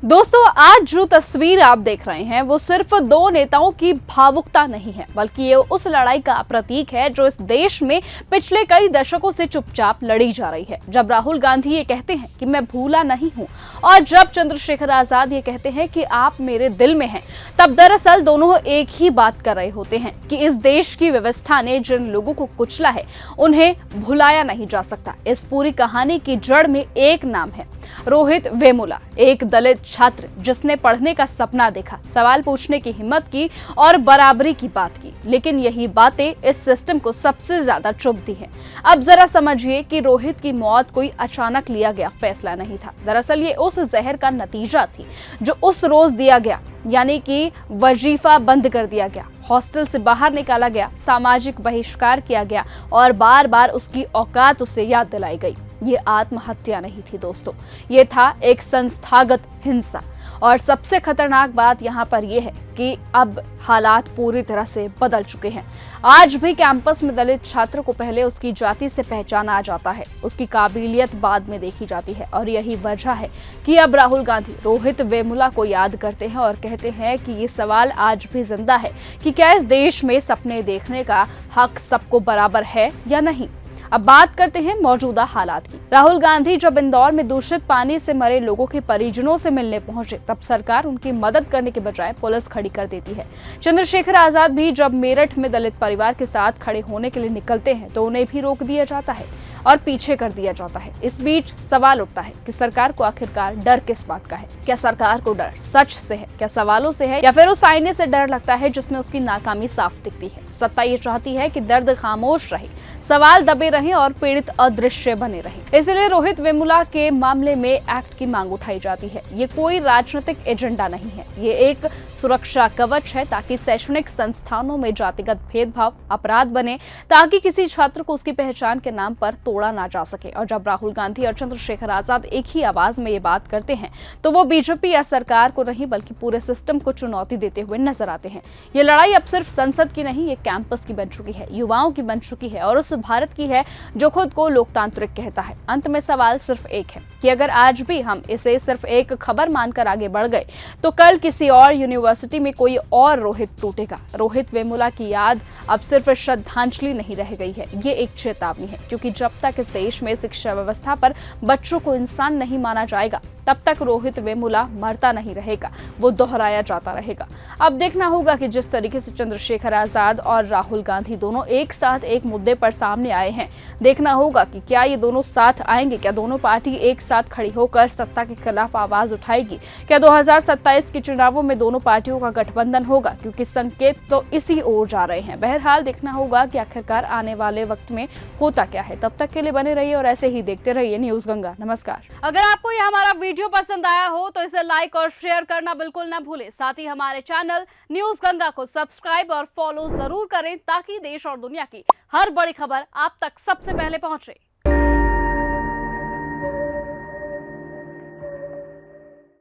दोस्तों, आज जो तस्वीर आप देख रहे हैं वो सिर्फ दो नेताओं की भावुकता नहीं है, बल्कि ये उस लड़ाई का प्रतीक है जो इस देश में पिछले कई दशकों से चुपचाप लड़ी जा रही है। जब राहुल गांधी ये कहते हैं कि मैं भूला नहीं हूं और जब चंद्रशेखर आजाद ये कहते हैं कि आप मेरे दिल में हैं, तब दरअसल दोनों एक ही बात कर रहे होते हैं कि इस देश की व्यवस्था ने जिन लोगों को कुचला है उन्हें भुलाया नहीं जा सकता। इस पूरी कहानी की जड़ में एक नाम है, रोहित वेमुला, एक दलित छात्र जिसने पढ़ने का सपना देखा, सवाल पूछने की हिम्मत की और बराबरी की बात की। लेकिन यही बातें इस सिस्टम को सबसे ज्यादा चुभती हैं। अब जरा समझिए कि रोहित की मौत कोई अचानक लिया गया फैसला नहीं था। दरअसल ये उस जहर का नतीजा थी जो उस रोज दिया गया, यानी कि वजीफा बंद कर दिया गया, हॉस्टल से बाहर निकाला गया, सामाजिक बहिष्कार किया गया और बार बार उसकी औकात उसे याद दिलाई गई। ये आत्महत्या नहीं थी दोस्तों, ये था एक संस्थागत हिंसा। और सबसे खतरनाक बात यहाँ पर यह है कि अब हालात पूरी तरह से बदल चुके हैं। आज भी कैंपस में दलित छात्र को पहले उसकी जाति से पहचाना जाता है, उसकी काबिलियत बाद में देखी जाती है। और यही वजह है कि अब राहुल गांधी रोहित वेमुला को याद करते हैं और कहते हैं कि ये सवाल आज भी जिंदा है कि क्या इस देश में सपने देखने का हक सबको बराबर है या नहीं। अब बात करते हैं मौजूदा हालात की। राहुल गांधी जब इंदौर में दूषित पानी से मरे लोगों के परिजनों से मिलने पहुंचे, तब सरकार उनकी मदद करने के बजाय पुलिस खड़ी कर देती है। चंद्रशेखर आजाद भी जब मेरठ में दलित परिवार के साथ खड़े होने के लिए निकलते हैं तो उन्हें भी रोक दिया जाता है और पीछे कर दिया जाता है। इस बीच सवाल उठता है कि सरकार को आखिरकार डर किस बात का है? क्या सरकार को डर सच से है, क्या सवालों से है, या फिर उस आईने से डर लगता है जिसमें उसकी नाकामी साफ दिखती है? सत्ता ये चाहती है कि दर्द खामोश रहे, सवाल दबे रहें और पीड़ित अदृश्य बने रहें। इसलिए रोहित वेमुला के मामले में एक्ट की मांग उठाई जाती है। ये कोई राजनीतिक एजेंडा नहीं है, ये एक सुरक्षा कवच है ताकि शैक्षणिक संस्थानों में जातिगत भेदभाव अपराध बने, ताकि किसी छात्र को उसकी पहचान के नाम पर तोड़ा ना जा सके। और जब राहुल गांधी और चंद्रशेखर आजाद एक ही आवाज में ये बात करते हैं तो वो बीजेपी या सरकार को नहीं बल्कि पूरे सिस्टम को चुनौती देते हुए नजर आते हैं। ये लड़ाई अब सिर्फ संसद की नहीं, ये कैंपस की बन चुकी है, युवाओं की बन चुकी है और उस भारत की है जो खुद को लोकतांत्रिक कहता है। अंत में सवाल सिर्फ एक है कि अगर आज भी हम इसे सिर्फ एक खबर मानकर आगे बढ़ गए तो कल किसी और यूनिवर्सिटी में कोई और रोहित टूटेगा। रोहित वेमुला की याद अब सिर्फ श्रद्धांजलि नहीं रह गई है, ये एक चेतावनी है, क्योंकि जब तक इस देश में शिक्षा व्यवस्था पर बच्चों को इंसान नहीं माना जाएगा तब तक रोहित वेमुला मरता नहीं रहेगा, वो दोहराया जाता रहेगा। अब देखना होगा कि जिस तरीके से चंद्रशेखर आजाद और राहुल गांधी दोनों एक साथ एक मुद्दे पर सामने आए हैं, देखना होगा कि क्या ये दोनों साथ आएंगे, क्या दोनों पार्टी एक साथ खड़ी होकर सत्ता के खिलाफ आवाज उठाएगी, क्या 2027 के चुनावों में दोनों पार्टियों का गठबंधन होगा, क्योंकि संकेत तो इसी ओर जा रहे हैं। बहरहाल देखना होगा कि आखिरकार आने वाले वक्त में होता क्या है। तब तक के लिए बने रहिए और ऐसे ही देखते रहिए न्यूज गंगा। नमस्कार। अगर आपको ये हमारा वीडियो पसंद आया हो तो इसे लाइक और शेयर करना बिल्कुल ना भूलें। साथ ही हमारे चैनल न्यूज गंगा को सब्सक्राइब और फॉलो जरूर करें ताकि देश और दुनिया की हर बड़ी खबर आप तक सबसे पहले पहुंचे।